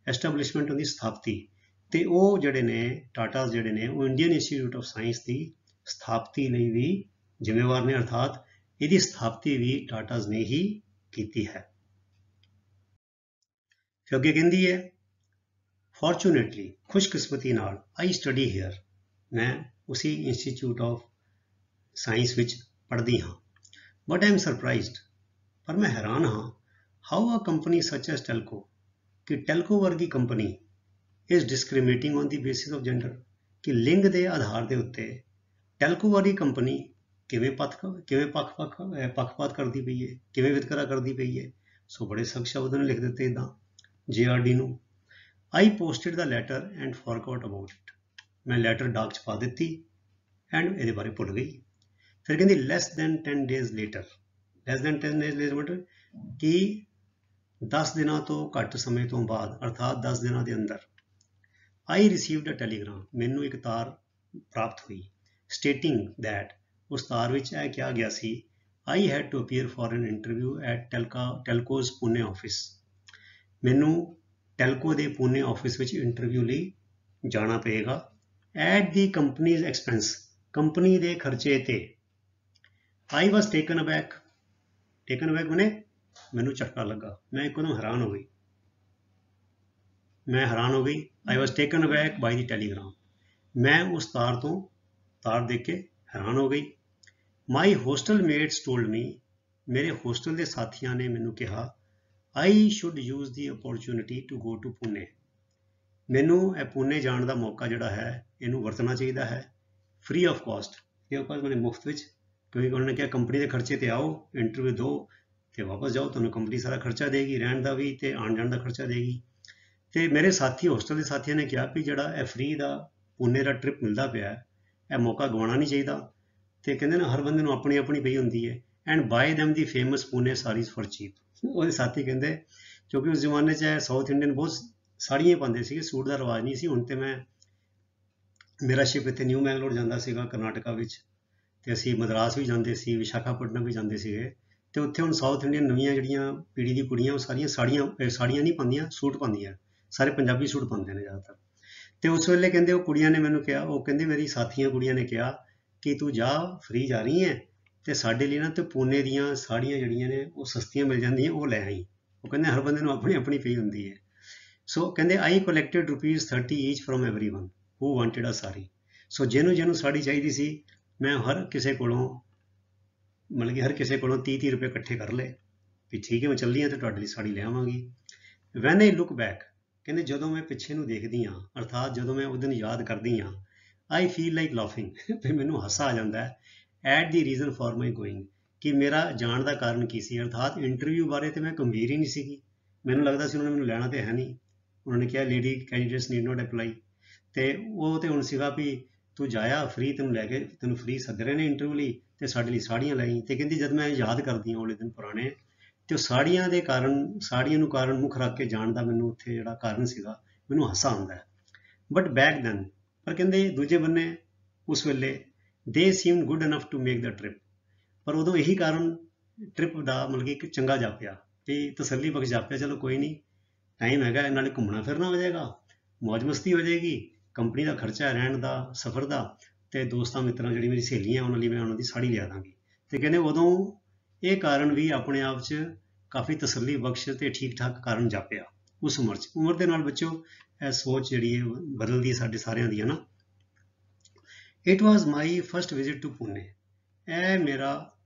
Establishment ਉਹਦੀ ਸਥਾਪਤੀ, ਤੇ ਉਹ ਜਿਹੜੇ ਨੇ ਟਾਟਾਸ ਜਿਹੜੇ ਨੇ ਉਹ ਇੰਡੀਅਨ ਇੰਸਟੀਚਿਊਟ ਆਫ ਸਾਇੰਸ ਦੀ ਸਥਾਪਤੀ ਲਈ ਵੀ ਜ਼ਿੰਮੇਵਾਰ ਨੇ, ਅਰਥਾਤ ਇਹਦੀ ਸਥਾਪਤੀ ਵੀ ਟਾਟਾਸ ਨੇ ਹੀ ਕੀਤੀ ਹੈ। ਫਿਰ ਅੱਗੇ ਕਹਿੰਦੀ ਹੈ ਫੋਰਚੂਨੇਟਲੀ, ਖੁਸ਼ਕਿਸਮਤੀ ਨਾਲ, ਆਈ ਸਟੱਡੀ ਹੇਅਰ, ਮੈਂ ਉਸੀ ਇੰਸਟੀਚਿਊਟ ਆਫ ਸਾਇੰਸ ਵਿੱਚ ਪੜ੍ਹਦੀ ਹਾਂ। ਬਟ ਆਈ ਐਮ ਸਰਪ੍ਰਾਈਜ਼ਡ, ਪਰ ਮੈਂ ਹੈਰਾਨ ਹਾਂ, how a company such as Telco, ਕਿ ਟੈਲਕੋ ਵਰਗੀ company is discriminating on the basis of gender, ਕਿ ਲਿੰਗ ਦੇ ਆਧਾਰ ਦੇ ਉੱਤੇ ਟੈਲਕੋ ਵਰਗੀ ਕੰਪਨੀ ਕਿਵੇਂ ਪੱਖਪਾਤ ਕਰਦੀ ਪਈ ਹੈ, ਕਿਵੇਂ ਵਿਤਕਰਾ ਕਰਦੀ ਪਈ ਹੈ। ਸੋ ਬੜੇ ਸਖਤ ਸ਼ਬਦ ਨੇ ਲਿਖ ਦਿੱਤੇ ਇੱਦਾਂ JRD ਨੂੰ। I posted the letter and forgot about it, ਮੈਂ ਲੈਟਰ ਡਾਕ 'ਚ ਪਾ ਦਿੱਤੀ ਐਂਡ ਇਹਦੇ ਬਾਰੇ ਭੁੱਲ ਗਈ। ਫਿਰ ਕਹਿੰਦੀ less than 10 days later, less than 10 days later ਮਤਲਬ ਕਿ 10 ਦਿਨਾਂ ਤੋਂ ਘੱਟ ਸਮੇਂ ਤੋਂ ਬਾਅਦ, ਅਰਥਾਤ 10 ਦਿਨਾਂ ਦੇ ਅੰਦਰ, ਆਈ ਰਿਸੀਵਡ ਅ ਟੈਲੀਗ੍ਰਾਮ, ਮੈਨੂੰ ਇੱਕ ਤਾਰ ਪ੍ਰਾਪਤ ਹੋਈ, ਸਟੇਟਿੰਗ ਦੈਟ, ਉਸ ਤਾਰ ਵਿੱਚ ਇਹ ਕਿਹਾ ਗਿਆ ਸੀ, I had to appear for an interview at Telco's Pune office, ਮੈਨੂੰ ਟੈਲਕੋ ਦੇ ਪੁਣੇ ਆਫਿਸ ਵਿੱਚ ਇੰਟਰਵਿਊ ਲਈ ਜਾਣਾ ਪਏਗਾ, at the companies expense, company ਦੇ ਖਰਚੇ ਤੇ। ਆਈ ਵਾਸ ਟੇਕਨ ਅਬੈਕ, ਟੇਕਨ ਅਬੈਕ ਮਨੇ ਮੈਨੂੰ ਝਟਕਾ ਲੱਗਾ, ਮੈਂ ਇੱਕਦਮ ਹੈਰਾਨ ਹੋ ਗਈ, ਆਈ ਵਾਸ ਟੇਕਨ ਅਬੈਕ ਬਾਈ ਦੀ ਟੈਲੀਗ੍ਰਾਮ, ਮੈਂ ਉਸ ਤਾਰ ਦੇਖ ਕੇ ਹੈਰਾਨ ਹੋ ਗਈ। My hostel mates told me, ਮੇਰੇ ਹੋਸਟਲ ਦੇ ਸਾਥੀਆਂ ਨੇ ਮੈਨੂੰ ਕਿਹਾ, I should use the opportunity to go to Pune, ਮੈਨੂੰ ਇਹ ਪੁਣੇ ਜਾਣ ਦਾ ਮੌਕਾ ਜਿਹੜਾ ਹੈ ਇਹਨੂੰ ਵਰਤਣਾ ਚਾਹੀਦਾ ਹੈ, ਫ੍ਰੀ ਆਫ ਕਾਸਟ, ਮੈंने ਮੁਫਤ ਵਿੱਚ, ਕਿਉਂਕਿ ਉਹਨਾਂ ਨੇ ਕਿਹਾ ਕੰਪਨੀ ਦੇ ਖਰਚੇ ਤੇ ਆਓ, ਇੰਟਰਵਿਊ ਦਿਓ ਤੇ ਵਾਪਸ ਜਾਓ, ਤੁਹਾਨੂੰ ਕੰਪਨੀ ਸਾਰਾ ਖਰਚਾ ਦੇਗੀ, ਰਹਿਣ ਦਾ ਵੀ ਤੇ ਆਉਣ ਜਾਣ ਦਾ ਖਰਚਾ ਦੇਗੀ। ਤੇ ਮੇਰੇ ਸਾਥੀ, ਹੋਸਟਲ ਦੇ ਸਾਥੀਆਂ ਨੇ ਕਿਹਾ ਵੀ ਜਿਹੜਾ ਇਹ ਫ੍ਰੀ ਦਾ ਪੁਣੇ ਦਾ ਟ੍ਰਿਪ ਮਿਲਦਾ ਪਿਆ, ਇਹ ਮੌਕਾ ਗਵਾਉਣਾ ਨਹੀਂ ਚਾਹੀਦਾ। ਤੇ ਕਹਿੰਦੇ ਨਾ ਹਰ ਬੰਦੇ ਨੂੰ ਆਪਣੀ ਆਪਣੀ ਪਈ ਹੁੰਦੀ ਹੈ, and bye them the famous Pune ਸਾਰੀਜ਼ for cheap. ਉਹਦੇ ਸਾਥੀ ਕਹਿੰਦੇ ਕਿਉਂਕਿ ਉਸ ਜ਼ਮਾਨੇ 'ਚ ਸਾਊਥ ਇੰਡੀਅਨ ਬਹੁਤ ਸਾੜੀਆਂ ਪਾਉਂਦੇ ਸੀਗੇ, ਸੂਟ ਦਾ ਰਿਵਾਜ ਨਹੀਂ ਸੀ। ਹੁਣ ਤੇ ਮੇਰਾ ਸ਼ਿਪ ਇੱਥੇ ਨਿਊ ਮੈਂਗਲੋਰ ਜਾਂਦਾ ਸੀਗਾ ਕਰਨਾਟਕਾ ਵਿੱਚ, ਤੇ ਅਸੀਂ ਮਦਰਾਸ ਵੀ ਜਾਂਦੇ ਸੀ, ਵਿਸ਼ਾਖਾਪਟਨਮ ਵੀ ਜਾਂਦੇ ਸੀਗੇ, ਤੇ ਉੱਥੇ ਹੁਣ ਸਾਊਥ ਇੰਡੀਅਨ ਨਵੀਆਂ ਜਿਹੜੀਆਂ ਪੀੜ੍ਹੀ ਦੀ ਕੁੜੀਆਂ ਉਹ ਸਾਰੀਆਂ ਸਾੜੀਆਂ ਨਹੀਂ ਪਾਉਂਦੀਆਂ, ਸੂਟ ਪਾਉਂਦੀਆਂ, ਸਾਰੇ ਪੰਜਾਬੀ ਸੂਟ ਪਾਉਂਦੇ ਨੇ ਜ਼ਿਆਦਾਤਰ। ਤੇ ਉਸ ਵੇਲੇ ਕਹਿੰਦੇ ਉਹ ਕੁੜੀਆਂ ਨੇ ਮੈਨੂੰ ਕਿਹਾ, ਉਹ ਕਹਿੰਦੇ ਮੇਰੀ ਸਾਥੀਆਂ ਕੁੜੀਆਂ ਨੇ ਕਿਹਾ ਕਿ ਤੂੰ ਜਾ, ਫ੍ਰੀ ਜਾ ਰਹੀ ਹੈ ਤੇ ਸਾਡੇ ਲਈ ਨਾ ਤੇ ਪੁਣੇ ਦੀਆਂ ਸਾੜੀਆਂ ਜਿਹੜੀਆਂ ਨੇ ਉਹ ਸਸਤੀਆਂ ਮਿਲ ਜਾਂਦੀਆਂ, ਉਹ ਲੈ ਆਈ। ਉਹ ਕਹਿੰਦੇ ਹਰ ਬੰਦੇ ਨੂੰ ਆਪਣੀ ਆਪਣੀ ਪਈ ਹੁੰਦੀ ਹੈ। ਸੋ ਕਹਿੰਦੇ ਆਈ collected ₹30 ਈਚ from everyone who wanted ਅ ਸਾੜੀ, ਸੋ ਜਿਹਨੂੰ ਸਾੜੀ ਚਾਹੀਦੀ ਸੀ ਮੈਂ ਹਰ ਕਿਸੇ ਕੋਲੋਂ ਮਤਲਬ ਕਿ ਹਰ ਕਿਸੇ ਕੋਲੋਂ 30 ਰੁਪਏ ਇਕੱਠੇ ਕਰ ਲਏ ਵੀ ਠੀਕ ਹੈ ਮੈਂ ਚੱਲੀ ਹਾਂ ਤੇ ਤੁਹਾਡੇ ਲਈ ਸਾੜੀ ਲੈ ਆਵਾਂਗੀ। ਵੈਨ ਆਈ ਲੁੱਕ ਬੈਕ, ਕਹਿੰਦੇ ਜਦੋਂ ਮੈਂ ਪਿੱਛੇ ਨੂੰ ਦੇਖਦੀ ਹਾਂ, ਅਰਥਾਤ ਜਦੋਂ ਮੈਂ ਉਸ ਦਿਨ ਯਾਦ ਕਰਦੀ ਹਾਂ, ਆਈ ਫੀਲ ਲਾਈਕ ਲਾਫਿੰਗ, ਤੇ ਮੈਨੂੰ ਹਾਸਾ ਆ ਜਾਂਦਾ ਹੈ, at the reason for my going, ਕਿ ਮੇਰਾ ਜਾਣ ਦਾ ਕਾਰਨ ਕੀ ਸੀ। ਅਰਥਾਤ ਇੰਟਰਵਿਊ ਬਾਰੇ ਤੇ ਮੈਂ ਗੰਭੀਰ ਹੀ ਨਹੀਂ ਸੀਗੀ, ਮੈਨੂੰ ਲੱਗਦਾ ਸੀ ਉਹਨਾਂ ਨੇ ਮੈਨੂੰ ਲੈਣਾ ਤੇ ਹੈ ਨਹੀਂ, ਉਹਨਾਂ ਨੇ ਕਿਹਾ lady candidates need note apply, ਤੇ ਉਹ ਤੇ ਹੁਣ ਸੀਗਾ ਵੀ ਤੂੰ ਜਾਇਆ ਫ੍ਰੀ, ਤੈਨੂੰ ਲੈ ਕੇ ਤੈਨੂੰ ਫ੍ਰੀ ਸੱਦ ਰਹੇ ਨੇ ਇੰਟਰਵਿਊ ਲਈ ਤੇ ਸਾਡੇ ਲਈ ਸਾੜੀਆਂ ਲਈ। ਤੇ ਕਹਿੰਦੀ ਜਦ ਮੈਂ ਯਾਦ ਕਰਦੀ ਹਾਂ ਉਹਲੇ ਦਿਨ ਪੁਰਾਣੇ, ਤੇ ਉਹ ਸਾੜੀਆਂ ਦੇ ਕਾਰਨ, ਸਾੜੀਆਂ ਨੂੰ ਕਾਰਨ ਮੁੱਖ ਰੱਖ ਕੇ ਜਾਣ ਦਾ ਮੈਨੂੰ ਉੱਥੇ ਜਿਹੜਾ ਕਾਰਨ ਸੀਗਾ ਮੈਨੂੰ ਹਾਸਾ ਆਉਂਦਾ ਹੈ। ਬਟ ਬੈਕ ਦੈਨ, ਪਰ ਕਹਿੰਦੇ ਦੂਜੇ ਬੰਨੇ ਉਸ ਵੇਲੇ ਦੇ seem good enough to make the trip, ਪਰ ਉਦੋਂ ਇਹੀ ਕਾਰਨ ਟ੍ਰਿਪ ਦਾ ਮਤਲਬ ਕਿ ਇੱਕ ਚੰਗਾ ਜਾਪਿਆ ਤੇ ਤਸੱਲੀ ਬਖਸ਼ ਜਾਪਿਆ, ਚਲੋ ਕੋਈ ਨਹੀਂ ਟਾਈਮ ਹੈਗਾ, ਨਾਲੇ ਘੁੰਮਣਾ ਫਿਰਨਾ ਹੋ ਜਾਏਗਾ, ਮੌਜ ਮਸਤੀ ਹੋ ਜਾਏਗੀ, ਕੰਪਨੀ ਦਾ ਖਰਚਾ ਰਹਿਣ ਦਾ, ਸਫ਼ਰ ਦਾ, ਤੇ ਦੋਸਤਾਂ ਮਿੱਤਰਾਂ ਜਿਹੜੀ ਮੇਰੀ ਸਹੇਲੀਆਂ ਉਹਨਾਂ ਲਈ ਮੈਂ ਉਹਨਾਂ ਦੀ ਸਾੜੀ ਲਿਆ ਦਾਂਗੀ। ਤੇ ਕਹਿੰਦੇ ਉਦੋਂ ਇਹ ਕਾਰਨ ਵੀ ਆਪਣੇ ਆਪ 'ਚ ਕਾਫੀ ਤਸੱਲੀ ਬਖਸ਼ ਤੇ ਠੀਕ ਠਾਕ ਕਾਰਨ ਜਾਪਿਆ ਉਸ ਉਮਰ 'ਚ। ਉਮਰ ਦੇ ਨਾਲ ਬੱਚਿਓ ਇਹ ਸੋਚ ਜਿਹੜੀ ਹੈ ਬਦਲਦੀ ਹੈ ਸਾਡੇ ਸਾਰਿਆਂ ਦੀ, ਹੈ ਨਾ। It was my first visit to Pune, ਇਹ ਮੇਰਾ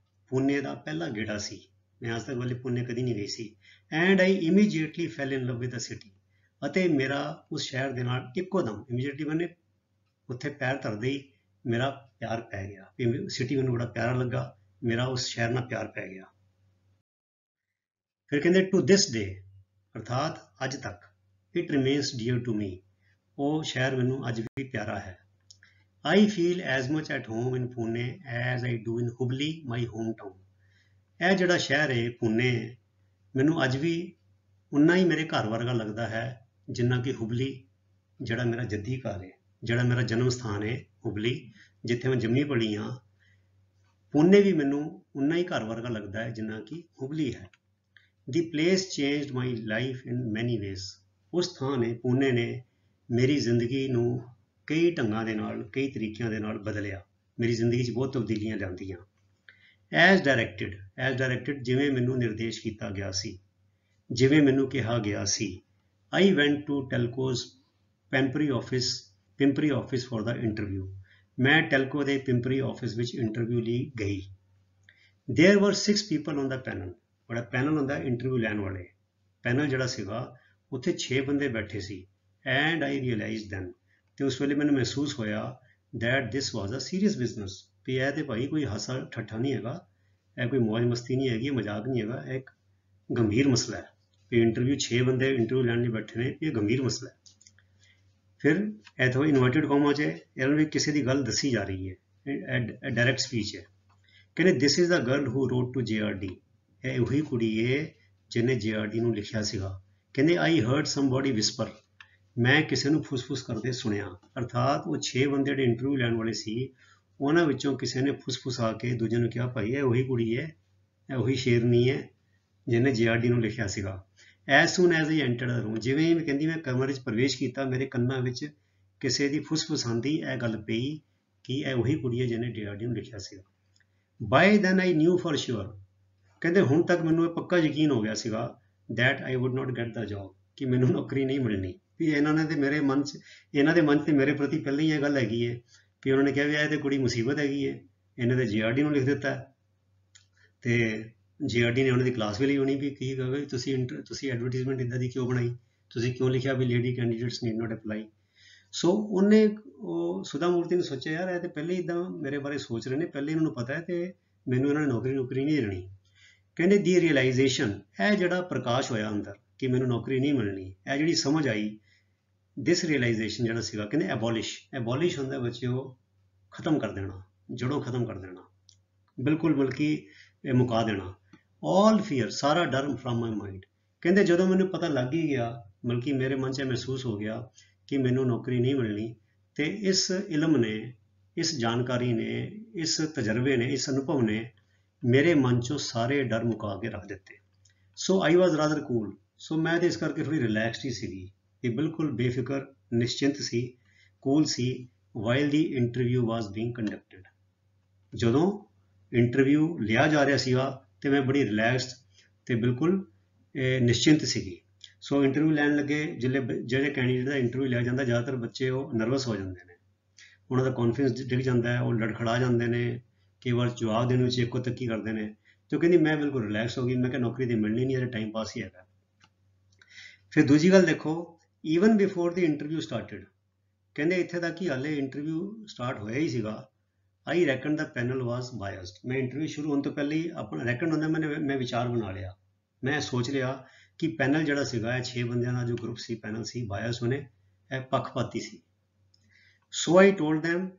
ਪੁਣੇ ਦਾ ਪਹਿਲਾ ਗੇੜਾ ਸੀ, ਮੈਂ ਅੱਜ ਤੱਕ ਵਾਲੇ ਪੁਣੇ ਕਦੀ ਨਹੀਂ ਗਈ ਸੀ। And I immediately fell in love with the city, ਅਤੇ ਮੇਰਾ ਉਸ ਸ਼ਹਿਰ ਦੇ ਨਾਲ ਇੱਕੋ ਦਮ, ਇਮੀਡੀਏਟਲੀ ਮੈਨੇ ਉੱਥੇ ਪੈਰ ਧਰਦੇ ਹੀ ਮੇਰਾ ਪਿਆਰ ਪੈ ਗਿਆ, ਸਿਟੀ ਮੈਨੂੰ ਬੜਾ ਪਿਆਰਾ ਲੱਗਾ, ਮੇਰਾ ਉਸ ਸ਼ਹਿਰ ਨਾਲ ਪਿਆਰ ਪੈ ਗਿਆ। ਫਿਰ ਕਹਿੰਦੇ ਟੂ ਦਿਸ ਡੇ, ਅਰਥਾਤ ਅੱਜ ਤੱਕ, it remains dear to me, ਉਹ ਸ਼ਹਿਰ ਮੈਨੂੰ ਅੱਜ ਵੀ ਪਿਆਰਾ ਹੈ। I feel as much at home in Pune as I do in Hubli my home town, ਇਹ ਜਿਹੜਾ ਸ਼ਹਿਰ ਹੈ ਪੁਣੇ, ਮੈਨੂੰ ਅੱਜ ਵੀ ਉਨਾ ਹੀ ਮੇਰੇ ਘਰ ਵਰਗਾ ਲੱਗਦਾ ਹੈ ਜਿੰਨਾ ਕਿ ਹੁਬਲੀ ਜਿਹੜਾ ਮੇਰਾ ਜੱਦੀ ਘਰ ਹੈ, ਜਿਹੜਾ ਮੇਰਾ ਜਨਮ ਸਥਾਨ ਹੈ ਹੁਬਲੀ, ਜਿੱਥੇ ਮੈਂ ਜੰਮੀ ਪਲੀ ਹਾਂ। ਪੁਣੇ ਵੀ ਮੈਨੂੰ ਉਨਾ ਹੀ ਘਰ ਵਰਗਾ ਲੱਗਦਾ ਹੈ ਜਿੰਨਾ ਕਿ ਹੁਬਲੀ ਹੈ। ਦੀ place changed my life in ਮੈਨੀ ਵੇਜ਼, ਉਸ ਥਾਂ ਨੇ, ਪੁਣੇ ਨੇ ਮੇਰੀ ਜ਼ਿੰਦਗੀ ਨੂੰ ਕਈ ਢੰਗਾਂ ਦੇ ਨਾਲ, ਕਈ ਤਰੀਕਿਆਂ ਦੇ ਨਾਲ ਬਦਲਿਆ। ਮੇਰੀ ਜ਼ਿੰਦਗੀ 'ਚ ਬਹੁਤ ਤਬਦੀਲੀਆਂ ਲਿਆਂਦੀਆਂ। ਐਜ਼ ਡਾਇਰੈਕਟਡ ਜਿਵੇਂ ਮੈਨੂੰ ਨਿਰਦੇਸ਼ ਕੀਤਾ ਗਿਆ ਸੀ, ਜਿਵੇਂ ਮੈਨੂੰ ਕਿਹਾ ਗਿਆ ਸੀ। I went to Telco's Pimpri office for the interview. ਮੈਂ ਟੈਲਕੋ ਦੇ ਪਿੰਪਰੀ ਆਫਿਸ ਵਿੱਚ ਇੰਟਰਵਿਊ ਲਈ ਗਈ। There were 6 people on the panel। ਬੜਾ ਪੈਨਲ ਹੁੰਦਾ ਇੰਟਰਵਿਊ ਲੈਣ ਵਾਲੇ। ਪੈਨਲ ਜਿਹੜਾ ਸੀਗਾ ਉੱਥੇ 6 ਬੰਦੇ ਬੈਠੇ ਸੀ। And I realized then, ਤੇ ਉਸ ਵੇਲੇ ਮੈਨੂੰ ਮਹਿਸੂਸ ਹੋਇਆ that this was a serious business। ਵੀ ਇਹ ਤੇ ਭਾਈ ਕੋਈ ਹਾਸਾ ਠੱਠਾ ਨਹੀਂ ਹੈਗਾ, ਇਹ ਕੋਈ ਮौज ਮਸਤੀ ਨਹੀਂ ਹੈਗੀ, ਮਜ਼ਾਕ ਨਹੀਂ ਹੈਗਾ, ਇਹ ਇੱਕ ਗੰਭੀਰ ਮਸਲਾ ਹੈ। ਵੀ ਇੰਟਰਵਿਊ 6 ਬੰਦੇ ਇੰਟਰਵਿਊ ਲੈਣ ਲਈ ਬੈਠੇ ਨੇ, ਇਹ ਗੰਭੀਰ ਮਸਲਾ ਹੈ। ਫਿਰ ਇੱਥੋਂ ਇਨਵਰਟਿਡ ਕੌਮਾ 'ਚ ਇਹਨਾਂ ਨੂੰ ਕਿਸੇ ਦੀ ਗੱਲ ਦੱਸੀ ਜਾ ਰਹੀ ਹੈ, ਡਾਇਰੈਕਟ ਸਪੀਚ ਹੈ। ਕਹਿੰਦੇ this is the girl who wrote to JRD। ਇਹ ਉਹੀ ਕੁੜੀ ਹੈ ਜਿਹਨੇ JRD ਨੂੰ ਲਿਖਿਆ ਸੀਗਾ। ਕਹਿੰਦੇ ਆਈ ਹਰਡ ਸਮਬਡੀ ਵਿਸਪਰ। ਮੈਂ ਕਿਸੇ ਨੂੰ ਫੁਸਫੁਸ ਕਰਦੇ ਸੁਣਿਆ। ਅਰਥਾਤ ਉਹ 6 ਬੰਦੇ ਜਿਹੜੇ ਇੰਟਰਵਿਊ ਲੈਣ ਵਾਲੇ ਸੀ, ਉਹਨਾਂ ਵਿੱਚੋਂ ਕਿਸੇ ਨੇ ਫੁਸਫੁਸਾ ਕੇ ਦੂਜੇ ਨੂੰ ਕਿਹਾ ਭਾਈ ਇਹ ਉਹੀ ਕੁੜੀ ਹੈ, ਇਹ ਉਹੀ ਸ਼ੇਰਨੀ ਹੈ ਜਿਹਨੇ JRD ਨੂੰ ਲਿਖਿਆ ਸੀਗਾ। As soon as I entered the room, ਜਿਵੇਂ ਹੀ ਕਹਿੰਦੀ ਮੈਂ ਕਮਰੇ 'ਚ ਪ੍ਰਵੇਸ਼ ਕੀਤਾ, ਮੇਰੇ ਕੰਨਾਂ ਵਿੱਚ ਕਿਸੇ ਦੀ ਫੁਸਫੁਸਾਂਦੀ ਇਹ ਗੱਲ ਪਈ ਕਿ ਇਹ ਉਹੀ ਕੁੜੀ ਹੈ ਜਿਹਨੇ JRD ਨੂੰ ਲਿਖਿਆ ਸੀਗਾ। By then I knew for sure. ਕਹਿੰਦੇ ਹੁਣ ਤੱਕ ਮੈਨੂੰ ਇਹ ਪੱਕਾ ਯਕੀਨ ਹੋ ਗਿਆ ਸੀਗਾ that I wood not get the job, ਕਿ ਮੈਨੂੰ ਨੌਕਰੀ ਨਹੀਂ ਮਿਲਣੀ। ਵੀ ਇਹਨਾਂ ਨੇ ਤੇ ਮੇਰੇ ਮਨ 'ਚ, ਇਹਨਾਂ ਦੇ ਮਨ 'ਚ ਤੇ ਮੇਰੇ ਪ੍ਰਤੀ ਪਹਿਲਾਂ ਹੀ ਇਹ ਗੱਲ ਹੈਗੀ ਹੈ ਕਿ ਉਹਨਾਂ ਨੇ ਕਿਹਾ ਵੀ ਇਹ ਤੇ ਕੁੜੀ ਮੁਸੀਬਤ ਹੈਗੀ ਹੈ, ਇਹਨੇ ਤੇ JRD ਨੂੰ ਲਿਖ ਦਿੱਤਾ ਤੇ JRD ਨੇ ਉਹਨਾਂ ਦੀ ਕਲਾਸ ਵੀ ਲਈ ਹੋਣੀ ਵੀ ਕੀ ਕਹੇ ਤੁਸੀਂ ਐਡਵਰਟੀਜ਼ਮੈਂਟ ਇੱਦਾਂ ਦੀ ਕਿਉਂ ਬਣਾਈ, ਤੁਸੀਂ ਕਿਉਂ ਲਿਖਿਆ ਵੀ lady candidates need not apply. ਸੋ ਉਹਨੇ ਉਹ ਸੁਧਾ ਮੂਰਤੀ ਨੇ ਸੋਚਿਆ ਯਾਰ ਇਹ ਤੇ ਪਹਿਲੇ ਇੱਦਾਂ ਮੇਰੇ ਬਾਰੇ ਸੋਚ ਰਹੇ ਨੇ, ਪਹਿਲੇ ਇਹਨਾਂ ਨੂੰ ਪਤਾ ਹੈ ਤੇ ਮੈਨੂੰ ਇਹਨਾਂ ਨੇ ਨੌਕਰੀ ਨਹੀਂ ਦੇਣੀ। ਕਹਿੰਦੇ ਦੀ ਰੀਅਲਾਈਜੇਸ਼ਨ, ਇਹ ਜਿਹੜਾ ਪ੍ਰਕਾਸ਼ ਹੋਇਆ ਅੰਦਰ ਕਿ ਮੈਨੂੰ ਨੌਕਰੀ ਨਹੀਂ ਮਿਲਣੀ, ਇਹ ਜਿਹੜੀ ਸਮਝ ਆਈ, ਦਿਸ ਰੀਅਲਾਈਜੇਸ਼ਨ ਜਿਹੜਾ ਸੀਗਾ, ਕਹਿੰਦੇ ਐਬੋਲਿਸ਼ ਹੁੰਦਾ ਬੱਚਿਓ ਖਤਮ ਕਰ ਦੇਣਾ, ਜੜੋਂ ਖਤਮ ਕਰ ਦੇਣਾ, ਬਿਲਕੁਲ ਬਲਕਿ ਮੁਕਾ ਦੇਣਾ। ਆਲ ਫੀਅਰ, ਸਾਰਾ ਡਰ ਫਰਮ ਮਾਈ ਮਾਈਂਡ। ਕਹਿੰਦੇ ਜਦੋਂ ਮੈਨੂੰ ਪਤਾ ਲੱਗ ਹੀ ਗਿਆ, ਬਲਕਿ ਮੇਰੇ ਮਨ 'ਚ ਮਹਿਸੂਸ ਹੋ ਗਿਆ ਕਿ ਮੈਨੂੰ ਨੌਕਰੀ ਨਹੀਂ ਮਿਲਣੀ, ਤੇ ਇਸ ਇਲਮ ਨੇ, ਇਸ ਜਾਣਕਾਰੀ ਨੇ, ਇਸ ਤਜਰਬੇ ਨੇ, ਇਸ ਅਨੁਭਵ ਨੇ ਮੇਰੇ ਮਨ 'ਚੋਂ ਸਾਰੇ ਡਰ ਮੁਕਾ ਕੇ ਰੱਖ ਦਿੱਤੇ। ਸੋ ਆਈ ਵਾਜ਼ ਰਾਦਰ ਕੂਲ। ਸੋ ਮੈਂ ਤੇ ਇਸ ਕਰਕੇ ਥੋੜ੍ਹੀ ਰਿਲੈਕਸਡ ਹੀ ਸੀਗੀ, ਇਹ ਬਿਲਕੁਲ ਬੇਫਿਕਰ, ਨਿਸ਼ਚਿੰਤ ਸੀ, ਕੂਲ ਸੀ। ਵਾਈਲ ਦੀ ਇੰਟਰਵਿਊ ਵਾਜ਼ ਬੀਇੰਗ ਕੰਡਕਟਡ, ਜਦੋਂ ਇੰਟਰਵਿਊ ਲਿਆ ਜਾ ਰਿਹਾ ਸੀਗਾ ਤੇ ਮੈਂ ਬੜੀ ਰਿਲੈਕਸਡ ਤੇ ਬਿਲਕੁਲ ਨਿਸ਼ਚਿੰਤ ਸੀਗੀ। ਸੋ ਇੰਟਰਵਿਊ ਲੈਣ ਲੱਗੇ, ਜਿਹੜੇ ਕੈਂਡੀਡੇਟ ਦਾ ਇੰਟਰਵਿਊ ਲਿਆ ਜਾਂਦਾ, ਜ਼ਿਆਦਾਤਰ ਬੱਚੇ ਉਹ ਨਰਵਸ ਹੋ ਜਾਂਦੇ ਨੇ, ਉਹਨਾਂ ਦਾ ਕੌਨਫੀਡੈਂਸ ਡਿੱਗ ਜਾਂਦਾ ਹੈ, ਉਹ ਲੜਖੜਾ ਜਾਂਦੇ ਨੇ, ਕਈ ਵਾਰ ਜਵਾਬ ਦੇਣ ਵਿੱਚ ਇੱਕੋ ਤੱਕੀ ਕਰਦੇ ਨੇ। ਤੇ ਕਹਿੰਦੀ ਮੈਂ ਬਿਲਕੁਲ ਰਿਲੈਕਸ ਹੋ ਗਈ, ਮੈਂ ਕਿਹਾ ਨੌਕਰੀ ਤੇ ਮਿਲਣੀ ਨਹੀਂ, ਇਹ ਟਾਈਮ ਪਾਸ ਹੀ ਹੈਗਾ। ਫਿਰ ਦੂਜੀ ਗੱਲ ਦੇਖੋ, ਈਵਨ ਬਿਫੋਰ ਦੀ ਇੰਟਰਵਿਊ ਸਟਾਰਟਡ, ਕਹਿੰਦੇ ਇੱਥੇ ਤੱਕ ਕਿ ਹਾਲੇ ਇੰਟਰਵਿਊ ਸਟਾਰਟ ਹੋਇਆ ਹੀ ਸੀਗਾ, ਆਈ ਰੈਕਨ ਦਾ ਪੈਨਲ ਵਾਜ਼ ਬਾਇਸਡ। ਮੈਂ ਇੰਟਰਵਿਊ ਸ਼ੁਰੂ ਹੋਣ ਤੋਂ ਪਹਿਲਾਂ ਹੀ ਆਪਣਾ ਰੈਕਨ ਹੁੰਦਾ, ਮੈਂ ਵਿਚਾਰ ਬਣਾ ਲਿਆ, ਮੈਂ ਸੋਚ ਲਿਆ ਕਿ ਪੈਨਲ ਜਿਹੜਾ ਸੀਗਾ, ਇਹ 6 ਬੰਦਿਆਂ ਦਾ ਜੋ ਗਰੁੱਪ ਸੀ, ਪੈਨਲ ਸੀ, ਬਾਇਸ ਹੋਣੇ, ਇਹ ਪੱਖਪਾਤੀ ਸੀ। ਸੋ ਆਈ ਟੋਲਡ ਦੈਮ,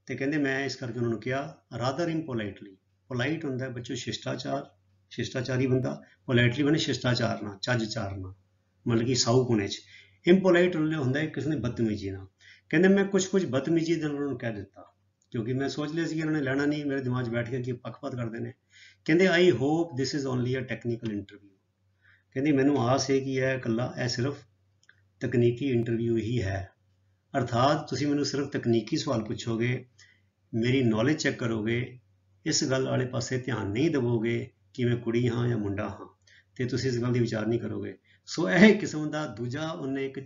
ਤੇ ਕਹਿੰਦੇ ਮੈਂ ਇਸ ਕਰਕੇ ਉਹਨਾਂ ਨੂੰ ਕਿਹਾ ਰਾਦਰ ਇਮਪੋਲਾਈਟਲੀ। ਪੋਲਾਈਟ ਹੁੰਦਾ ਬੱਚੋ ਸ਼ਿਸ਼ਟਾਚਾਰ, ਸ਼ਿਸ਼ਟਾਚਾਰੀ ਬੰਦਾ, ਪੋਲਾਈਟਲੀ ਬਣੇ ਸ਼ਿਸ਼ਟਾਚਾਰ ਨਾਲ, ਚੱਜ-ਚਾਰ ਨਾਲ, ਮਤਲਬ ਕਿ ਸਾਊ ਪੁਣੇ 'ਚ। ਇੰਪੋਲਾਈਟ ਹੁੰਦਾ ਕਿਸੇ ਨੇ ਬਦਤਮੀਜੀ ਨਾਲ। ਕਹਿੰਦੇ ਮੈਂ ਕੁਝ ਬਦਤਮੀਜੀ ਦੇ ਨਾਲ ਉਹਨਾਂ ਨੂੰ ਕਹਿ ਦਿੱਤਾ, ਕਿਉਂਕਿ ਮੈਂ ਸੋਚ ਲਿਆ ਸੀ ਕਿ ਇਹਨਾਂ ਨੇ ਲੈਣਾ ਨਹੀਂ, ਮੇਰੇ ਦਿਮਾਗ 'ਚ ਬੈਠ ਗਿਆ ਕਿ ਪੱਖਪਾਤ ਕਰਦੇ ਨੇ। ਕਹਿੰਦੇ I hope this is only a technical interview. ਕਹਿੰਦੀ ਮੈਨੂੰ ਆਸ ਹੈ ਕਿ ਇਹ ਸਿਰਫ ਤਕਨੀਕੀ ਇੰਟਰਵਿਊ ਹੀ ਹੈ, ਅਰਥਾਤ ਤੁਸੀਂ ਮੈਨੂੰ ਸਿਰਫ ਤਕਨੀਕੀ ਸਵਾਲ ਪੁੱਛੋਗੇ, ਮੇਰੀ ਨੌਲੇਜ ਚੈੱਕ ਕਰੋਗੇ, ਇਸ ਗੱਲ ਵਾਲੇ ਪਾਸੇ ਧਿਆਨ ਨਹੀਂ ਦੇਵੋਗੇ ਕਿ ਮੈਂ ਕੁੜੀ ਹਾਂ ਜਾਂ ਮੁੰਡਾ ਹਾਂ, ਤੇ ਤੁਸੀਂ ਇਸ ਗੱਲ ਦੀ ਵਿਚਾਰ ਨਹੀਂ ਕਰੋਗੇ। ਸੋ ਇਹ ਕਿਸਮ ਦਾ ਦੂਜਾ ਉਹਨੇ ਇੱਕ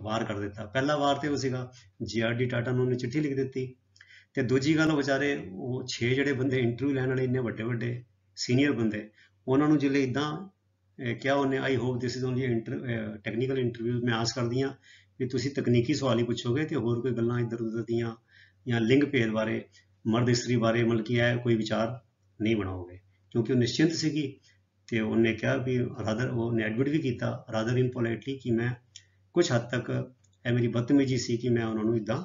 ਵਾਰ ਕਰ ਦਿੱਤਾ। ਪਹਿਲਾ ਵਾਰ ਤੇ ਉਹ ਸੀਗਾ JRD ਟਾਟਾ ਨੂੰ ਉਹਨੇ ਚਿੱਠੀ ਲਿਖ ਦਿੱਤੀ, ਤੇ ਦੂਜੀ ਗੱਲ ਉਹ ਵਿਚਾਰੇ ਉਹ 6 ਜਿਹੜੇ ਬੰਦੇ ਇੰਟਰਵਿਊ ਲੈਣ ਵਾਲੇ ਇੰਨੇ ਵੱਡੇ ਸੀਨੀਅਰ ਬੰਦੇ, ਉਹਨਾਂ ਨੂੰ ਜਿਹੜੇ ਇੱਦਾਂ ਕਿਹਾ ਉਹਨੇ ਆਈ hope this is only technical interview, ਮੈਂ ਆਸ ਕਰਦੀ ਹਾਂ ਵੀ ਤੁਸੀਂ ਤਕਨੀਕੀ ਸਵਾਲ ਹੀ ਪੁੱਛੋਗੇ ਤੇ ਹੋਰ ਕੋਈ ਗੱਲਾਂ ਇੱਧਰ ਉੱਧਰ ਦੀਆਂ ਜਾਂ ਲਿੰਗ ਭੇਦ ਬਾਰੇ, ਮਰਦ ਇਸਤਰੀ ਬਾਰੇ ਮਤਲਬ ਕਿ ਇਹ ਕੋਈ ਵਿਚਾਰ ਨਹੀਂ ਬਣਾਓਗੇ। ਕਿਉਂਕਿ ਉਹ ਨਿਸ਼ਚਿੰਤ ਸੀਗੀ ਤੇ ਉਹਨੇ ਕਿਹਾ ਵੀ ਰਾਦਰ, ਉਹਨੇ ਐਡਮਿਟ ਵੀ ਕੀਤਾ ਰਾਦਰ ਇਮਪੋਲਾਈਟਲੀ ਕਿ ਮੈਂ ਕੁਝ ਹੱਦ ਤੱਕ ਇਹ ਮੇਰੀ ਬਦਤਮੀਜੀ ਸੀ ਕਿ ਮੈਂ ਉਹਨਾਂ ਨੂੰ ਇੱਦਾਂ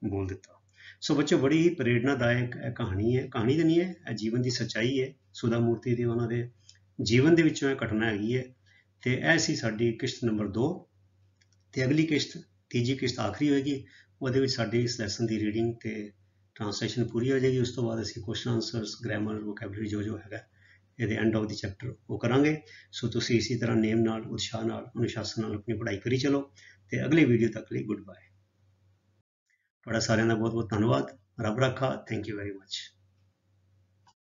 ਬੋਲ ਦਿੱਤਾ। ਸੋ ਬੱਚੋ ਬੜੀ ਹੀ ਪ੍ਰੇਰਨਾਦਾਇਕ ਕਹਾਣੀ ਹੈ, ਕਹਾਣੀ ਤਾਂ ਨਹੀਂ ਹੈ, ਇਹ ਜੀਵਨ ਦੀ ਸੱਚਾਈ ਹੈ, ਸੁਧਾ ਮੂਰਤੀ ਦੇ ਉਹਨਾਂ ਦੇ ਜੀਵਨ ਦੇ ਵਿੱਚੋਂ ਇਹ ਘਟਨਾ ਹੈਗੀ ਹੈ। ਤੇ ਇਹ ਸੀ ਸਾਡੀ ਕਿਸ਼ਤ ਨੰਬਰ 2, ਤੇ ਅਗਲੀ ਕਿਸ਼ਤ, ਤੀਜੀ ਕਿਸ਼ਤ ਆਖਰੀ ਹੋਏਗੀ, ਉਹਦੇ ਵਿੱਚ ਸਾਡੀ ਇਸ ਲੈਸਨ ਦੀ ਰੀਡਿੰਗ ਤੇ ਟ੍ਰਾਂਸਲੇਸ਼ਨ ਪੂਰੀ ਹੋ ਜਾਏਗੀ। ਉਸ ਤੋਂ ਬਾਅਦ ਅਸੀਂ ਕੁਐਸਚਨ ਆਨਸਰਸ, ਗ੍ਰਾਮਰ, ਵੋਕੈਬਲਰੀ ਜੋ ਹੈਗਾ ਇਹਦੇ ਐਂਡ ਆਫ ਦੀ ਚੈਪਟਰ ਉਹ ਕਰਾਂਗੇ। ਸੋ ਤੁਸੀਂ ਇਸੇ ਤਰ੍ਹਾਂ ਨੇਮ ਨਾਲ, ਉਤਸ਼ਾਹ ਨਾਲ, ਅਨੁਸ਼ਾਸਨ ਨਾਲ ਆਪਣੀ ਪੜ੍ਹਾਈ ਕਰੀ ਚਲੋ ਤੇ ਅਗਲੀ ਵੀਡੀਓ ਤੱਕ ਲਈ ਗੁੱਡ ਬਾਏ। ਤੁਹਾਡਾ ਸਾਰਿਆਂ ਦਾ ਬਹੁਤ ਬਹੁਤ ਧੰਨਵਾਦ। ਰੱਬ ਰਾਖਾ। Thank you very much.